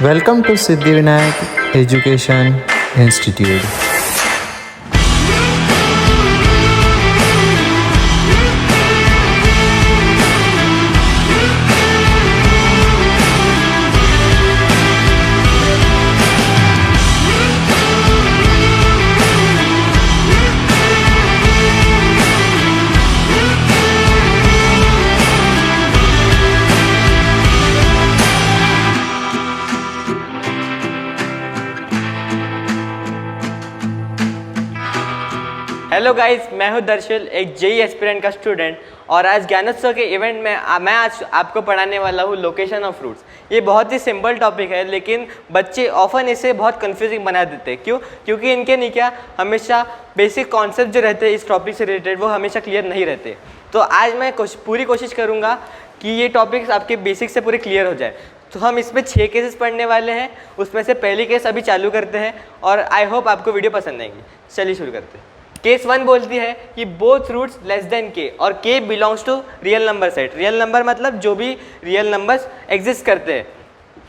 Welcome to Siddhivinayak Education Institute. Hello guys, मैं हूं दर्शल, एक जेई एस्पिरेंट का स्टूडेंट। और आज ज्ञानोत्सव के इवेंट में मैं आज आपको पढ़ाने वाला हूं लोकेशन ऑफ रूट्स। ये बहुत ही सिंपल टॉपिक है, लेकिन बच्चे ऑफन इसे बहुत कंफ्यूजिंग बना देते हैं। क्यों? क्योंकि इनके नहीं क्या हमेशा बेसिक कॉन्सेप्ट जो रहते हैं इस टॉपिक से रिलेटेड वो हमेशा क्लियर नहीं रहते। तो आज मैं पूरी कोशिश करूँगा कि ये टॉपिक्स आपके बेसिक से पूरे क्लियर हो जाए। तो हम इसमें 6 केसेस पढ़ने वाले हैं, उसमें से पहली केस अभी चालू करते हैं और आई होप आपको वीडियो पसंद आएंगी। चलिए शुरू करते हैं। केस 1 बोलती है कि both roots less than K और K belongs to real number set. Real number मतलब जो भी रियल नंबर्स एग्जिस्ट करते हैं।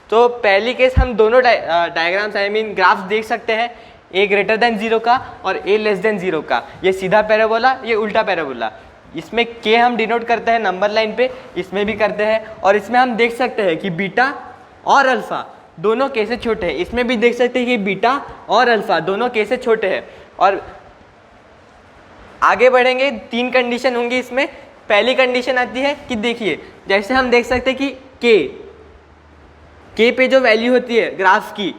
तो पहली केस हम दोनों डायग्राम्स ग्राफ्स देख सकते हैं, ए ग्रेटर देन 0 का और ए लेस देन 0 का। ये सीधा पैराबोला, ये उल्टा पैराबोला। इसमें के हम डिनोट करते हैं नंबर लाइन पे, इसमें भी करते हैं। और इसमें हम देख सकते हैं कि बीटा और अल्फ़ा दोनों के से छोटे हैं। इसमें भी देख सकते हैं कि बीटा और अल्फ़ा दोनों के से छोटे हैं। और आगे बढ़ेंगे, 3 कंडीशन होंगी इसमें। पहली कंडीशन आती है कि देखिए, जैसे हम देख सकते हैं कि के पे जो वैल्यू होती है ग्राफ की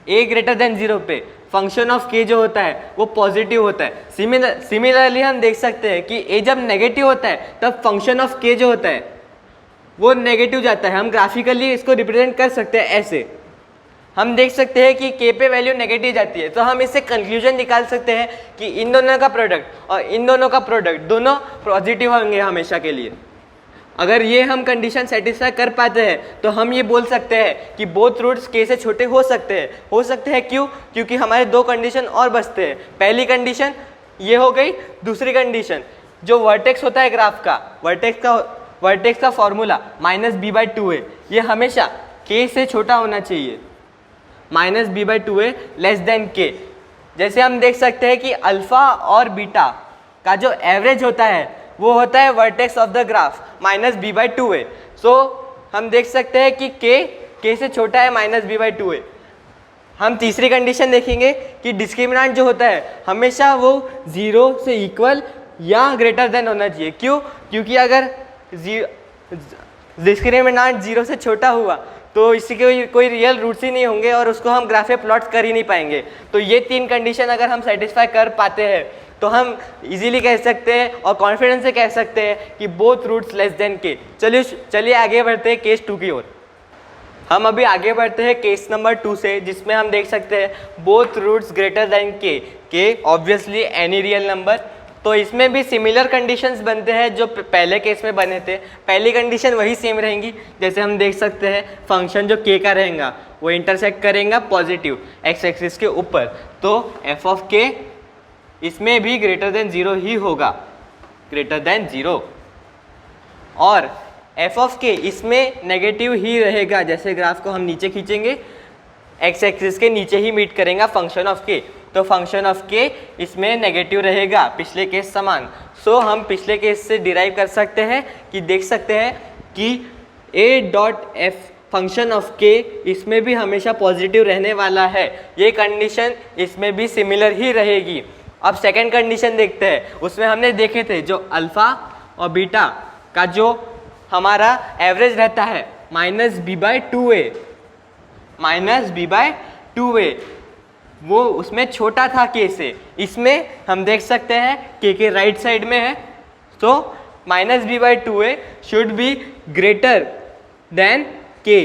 ए ग्रेटर देन 0 पे, फंक्शन ऑफ के जो होता है वो पॉजिटिव होता है। सिमिलरली हम देख सकते हैं कि ए जब नेगेटिव होता है तब फंक्शन ऑफ के जो होता है वो नेगेटिव जाता है। हम ग्राफिकली इसको रिप्रेजेंट कर सकते हैं ऐसे। हम देख सकते हैं कि के पे वैल्यू नेगेटिव जाती है, तो हम इससे कंक्लूजन निकाल सकते हैं कि इन दोनों का प्रोडक्ट और इन दोनों का प्रोडक्ट दोनों पॉजिटिव होंगे हमेशा के लिए। अगर ये हम कंडीशन सेटिस्फाई कर पाते हैं तो हम ये बोल सकते हैं कि बोथ रूट्स के से छोटे हो सकते हैं। हो सकते हैं क्यों? क्योंकि हमारे 2 कंडीशन और बचते हैं। पहली कंडीशन ये हो गई। दूसरी कंडीशन, जो वर्टेक्स होता है ग्राफ का, वर्टेक्स का फॉर्मूला -b/2 है, ये हमेशा के से छोटा होना चाहिए। -b/2 है लेस देन के। जैसे हम देख सकते हैं कि अल्फ़ा और बीटा का जो एवरेज होता है वो होता है vertex of the graph -b/2 है। सो हम देख सकते हैं कि के से छोटा है -b/2 है। हम तीसरी कंडीशन देखेंगे कि डिस्क्रिमिनेंट जो होता है हमेशा वो 0 से इक्वल या ग्रेटर देन होना चाहिए। क्यों? क्योंकि अगर डिस्क्रिमिनेंट 0 से छोटा हुआ तो इसी के कोई रियल रूट्स ही नहीं होंगे और उसको हम ग्राफ पे प्लॉट कर ही नहीं पाएंगे। तो ये 3 कंडीशन अगर हम सेटिस्फाई कर पाते हैं तो हम इजीली कह सकते हैं और कॉन्फिडेंस से कह सकते हैं कि बोथ रूट्स लेस देन के। चलिए आगे बढ़ते हैं केस 2 की ओर। हम अभी आगे बढ़ते हैं केस नंबर 2 से, जिसमें हम देख सकते हैं बोथ रूट्स ग्रेटर देन के ऑब्वियसली एनी रियल नंबर। तो इसमें भी सिमिलर कंडीशंस बनते हैं जो पहले केस में बने थे। पहली कंडीशन वही सेम रहेंगी। जैसे हम देख सकते हैं फंक्शन जो के का रहेगा वो इंटरसेक्ट करेगा पॉजिटिव एक्स एक्सिस के ऊपर, तो एफ ऑफ के इसमें भी ग्रेटर देन 0 ही होगा, ग्रेटर देन 0। और एफ ऑफ के इसमें नेगेटिव ही रहेगा। जैसे ग्राफ को हम नीचे खींचेंगे, एक्स एक्सिस के नीचे ही मीट करेगा फंक्शन ऑफ के, तो फंक्शन ऑफ के इसमें नेगेटिव रहेगा पिछले केस समान। सो हम पिछले केस से डिराइव कर सकते हैं कि देख सकते हैं कि ए डॉट एफ फंक्शन ऑफ के इसमें भी हमेशा पॉजिटिव रहने वाला है। ये कंडीशन इसमें भी सिमिलर ही रहेगी। अब सेकंड कंडीशन देखते हैं। उसमें हमने देखे थे जो अल्फ़ा और बीटा का जो हमारा एवरेज रहता है -b/2a, -b/2a, वो उसमें छोटा था के से। इसमें हम देख सकते हैं के राइट साइड में है, तो -b/2a should be greater then के।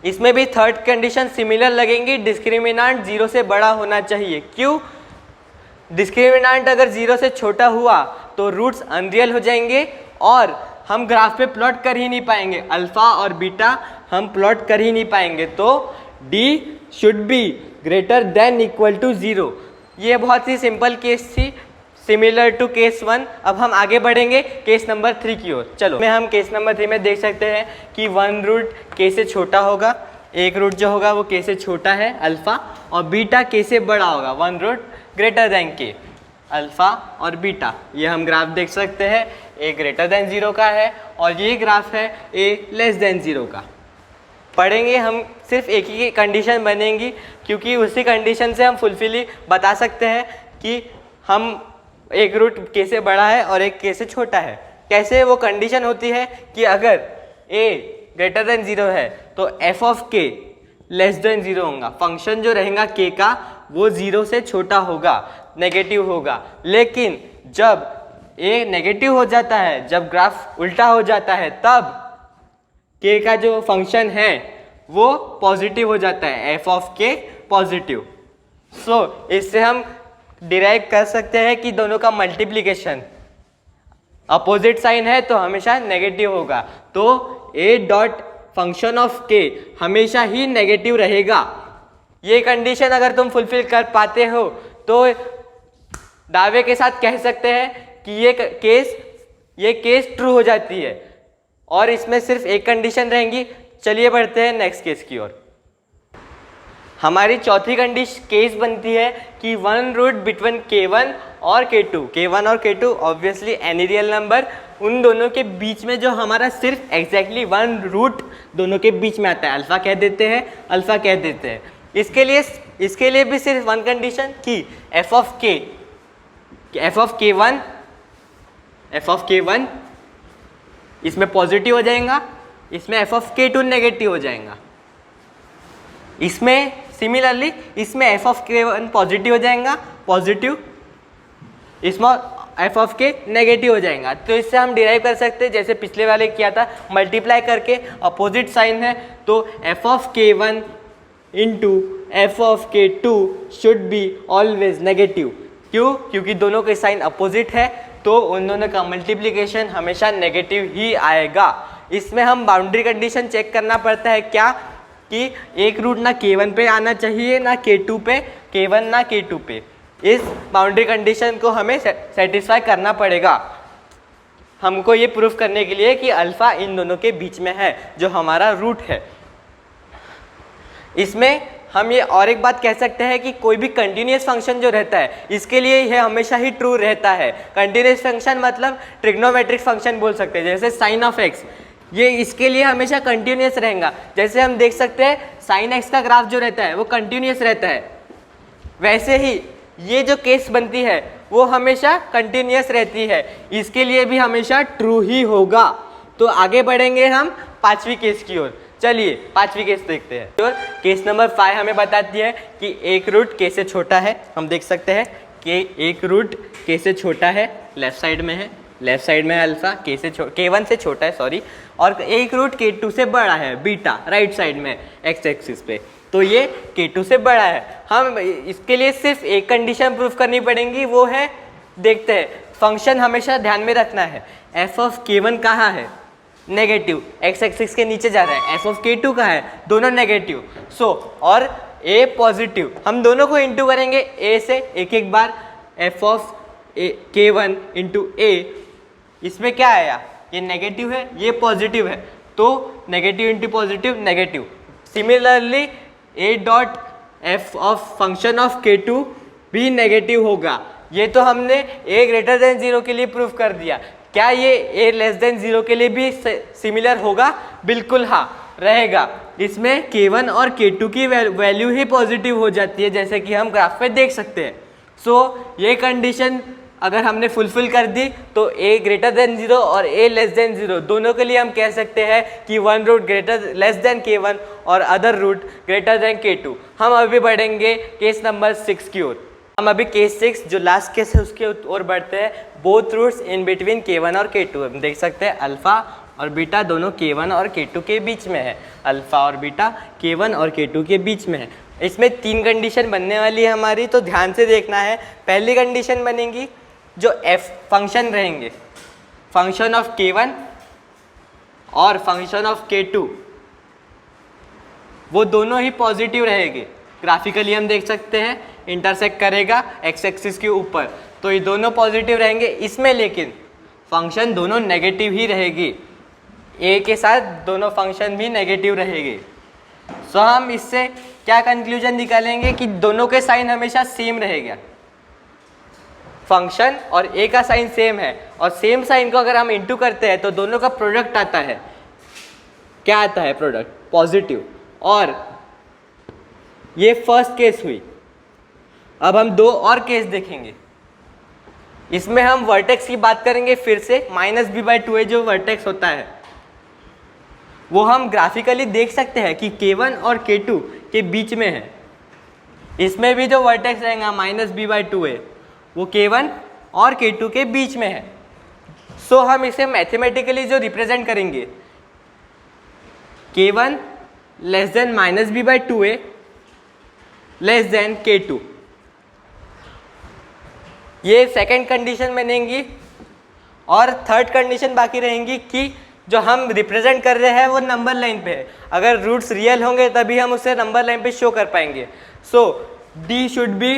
इसमें भी थर्ड कंडीशन सिमिलर लगेंगी। डिस्क्रिमिनेंट 0 से बड़ा होना चाहिए। क्यों? डिस्क्रिमिनेंट अगर 0 से छोटा हुआ तो रूट्स अनरियल हो जाएंगे और हम ग्राफ पे प्लॉट कर ही नहीं पाएंगे। अल्फ़ा और बीटा हम प्लॉट कर ही नहीं पाएंगे। तो d should be greater than equal to 0। ये बहुत ही सिंपल केस थी, सिमिलर टू केस 1। अब हम आगे बढ़ेंगे केस नंबर 3 की ओर। चलो हम केस नंबर 3 में देख सकते हैं कि 1 रूट के से छोटा होगा एक रूट जो होगा वो के से छोटा है अल्फ़ा, और बीटा के से बड़ा होगा, वन रूट ग्रेटर देन के, अल्फ़ा और बीटा। ये हम ग्राफ देख सकते हैं, ए ग्रेटर देन 0 का है और ये ग्राफ है ए लेस देन 0 का। पढ़ेंगे हम, सिर्फ एक ही कंडीशन बनेंगी, क्योंकि उसी कंडीशन से हम फुलफिल ही बता सकते हैं कि हम एक रूट के से बड़ा है और एक के से छोटा है। कैसे वो कंडीशन होती है कि अगर a ग्रेटर देन 0 है तो f of k less than 0 होगा। फंक्शन जो रहेगा k का वो 0 से छोटा होगा, नेगेटिव होगा। लेकिन जब a नेगेटिव हो जाता है, जब ग्राफ उल्टा हो जाता है, तब k का जो फंक्शन है वो पॉजिटिव हो जाता है, f ऑफ k पॉजिटिव। सो इससे हम डिराइव कर सकते हैं कि दोनों का मल्टीप्लिकेशन अपोजिट साइन है तो हमेशा नेगेटिव होगा, तो a dot function of k हमेशा ही नेगेटिव रहेगा। ये कंडीशन अगर तुम फुलफिल कर पाते हो तो दावे के साथ कह सकते हैं कि ये केस ट्रू हो जाती है, और इसमें सिर्फ एक कंडीशन रहेंगी। चलिए बढ़ते हैं नेक्स्ट केस की ओर। हमारी चौथी कंडीशन केस बनती है कि वन रूट बिटवीन k1 और k1 और k2 obviously any real number, उन दोनों के बीच में जो हमारा सिर्फ एग्जैक्टली वन रूट दोनों के बीच में आता है, अल्फ़ा कह देते हैं। इसके लिए भी सिर्फ वन कंडीशन कि f ऑफ k1 इसमें पॉजिटिव हो जाएगा, इसमें f ऑफ k2 नेगेटिव हो जाएगा। इसमें सिमिलरली इसमें f ऑफ k1 पॉजिटिव हो जाएगा, पॉजिटिव, इसमें f ऑफ k नेगेटिव हो जाएगा। तो इससे हम डिराइव कर सकते हैं, जैसे पिछले वाले किया था, मल्टीप्लाई करके, अपोजिट साइन है तो f of k1 into f of k2 should be always negative. क्यों? क्योंकि दोनों के साइन अपोजिट है तो उन दोनों का मल्टीप्लिकेशन हमेशा नेगेटिव ही आएगा। इसमें हम बाउंड्री कंडीशन चेक करना पड़ता है, क्या कि एक रूट ना k1 पे आना चाहिए ना k2 पे, k1 ना k2 पे। इस बाउंड्री कंडीशन को हमें सेटिस्फाई करना पड़ेगा हमको ये प्रूफ करने के लिए कि अल्फ़ा इन दोनों के बीच में है जो हमारा रूट है। इसमें हम ये और एक बात कह सकते हैं कि कोई भी कंटिन्यूस फंक्शन जो रहता है इसके लिए यह हमेशा ही ट्रू रहता है। कंटिन्यूस फंक्शन मतलब ट्रिग्नोमेट्रिक फंक्शन बोल सकते हैं, जैसे साइन ऑफ एक्स, ये इसके लिए हमेशा कंटिन्यूस रहेगा। जैसे हम देख सकते हैं साइन एक्स का ग्राफ जो रहता है वो कंटिन्यूस रहता है, वैसे ही ये जो केस बनती है वो हमेशा कंटिन्यूस रहती है, इसके लिए भी हमेशा ट्रू ही होगा। तो आगे बढ़ेंगे हम पांचवी केस की ओर। चलिए पांचवी केस देखते हैं। और केस नंबर 5 हमें बताती है कि एक रूट के से छोटा है। हम देख सकते हैं कि एक रूट के से छोटा है, लेफ्ट साइड में है, लेफ्ट साइड में है अल्फ़ा, k1 से छोटा है सॉरी, और एक रूट k2 से बड़ा है, बीटा राइट साइड में एक्स एक्सिस पे, तो ये k2 से बड़ा है। हम इसके लिए सिर्फ एक कंडीशन प्रूफ करनी पड़ेगी, वो है, देखते हैं, फंक्शन हमेशा ध्यान में रखना है, f ऑफ k1 कहाँ है, नेगेटिव, एक्स एक्सिस के नीचे जा रहा है, f ऑफ k2 कहाँ है, दोनों नेगेटिव, और a पॉजिटिव, हम दोनों को इंटू करेंगे a से एक एक बार, f of k1 into a, इसमें क्या आया, ये नेगेटिव है, ये पॉजिटिव है, तो negative into positive negative. Similarly a dot f of function of k2 भी नेगेटिव होगा। ये तो हमने a ग्रेटर देन 0 के लिए प्रूफ कर दिया। क्या ये a लेस देन 0 के लिए भी सिमिलर होगा? बिल्कुल हाँ, रहेगा। इसमें k1 और k2 की वैल्यू ही पॉजिटिव हो जाती है, जैसे कि हम ग्राफ पे देख सकते हैं। ये कंडीशन अगर हमने फुलफिल कर दी तो a ग्रेटर देन 0 और a लेस देन 0 दोनों के लिए हम कह सकते हैं कि one root greater less than k1 और other route greater than k2। हम अभी बढ़ेंगे केस नंबर 6 की ओर। हम अभी केस 6 जो लास्ट केस है उसके ओर बढ़ते हैं। Both roots in between k1 और k2, हम देख सकते हैं अल्फ़ा और बीटा दोनों k1 और k2 के बीच में है, अल्फ़ा और बीटा k1 और k2 के बीच में है। इसमें 3 कंडीशन बनने वाली है हमारी, तो ध्यान से देखना है। पहली कंडीशन बनेगी जो f फंक्शन रहेंगे, फंक्शन ऑफ k1 और फंक्शन ऑफ k2, वो दोनों ही पॉजिटिव रहेंगे। ग्राफिकली हम देख सकते हैं इंटरसेक्ट करेगा एक्स एक्सिस के ऊपर, तो ये दोनों पॉजिटिव रहेंगे। इसमें लेकिन फंक्शन दोनों नेगेटिव ही रहेगी, a के साथ दोनों फंक्शन भी नेगेटिव रहेंगे। सो हम इससे क्या कंक्लूजन निकालेंगे कि दोनों के साइन हमेशा सेम रहेगा, फंक्शन और ए का साइन सेम है, और सेम साइन को अगर हम इंटू करते हैं तो दोनों का प्रोडक्ट आता है, क्या आता है प्रोडक्ट, पॉजिटिव। और ये फर्स्ट केस हुई। अब हम दो और केस देखेंगे। इसमें हम वर्टेक्स की बात करेंगे फिर से, -b/2a जो वर्टेक्स होता है वो हम ग्राफिकली देख सकते हैं कि k1 और k2 के बीच में है। इसमें भी जो वर्टेक्स रहेगा -b/2a वो k1 और k2 के बीच में है। सो हम इसे मैथमेटिकली जो रिप्रेजेंट करेंगे, k1 less than -b/2a less than k2, ये सेकेंड कंडीशन बनेंगी। और थर्ड कंडीशन बाकी रहेंगी कि जो हम रिप्रेजेंट कर रहे हैं वो नंबर लाइन पे है, अगर रूट्स रियल होंगे तभी हम उसे नंबर लाइन पे शो कर पाएंगे। So D should be,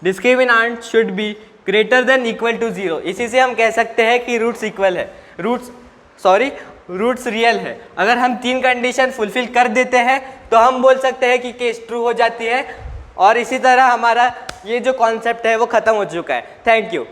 discriminant should be greater than equal to 0। इसी से हम कह सकते हैं कि रूट्स इक्वल है, रूट्स रियल है। अगर हम तीन कंडीशन फुलफिल कर देते हैं तो हम बोल सकते हैं कि केस ट्रू हो जाती है, और इसी तरह हमारा ये जो कॉन्सेप्ट है वो ख़त्म हो चुका है। Thank you.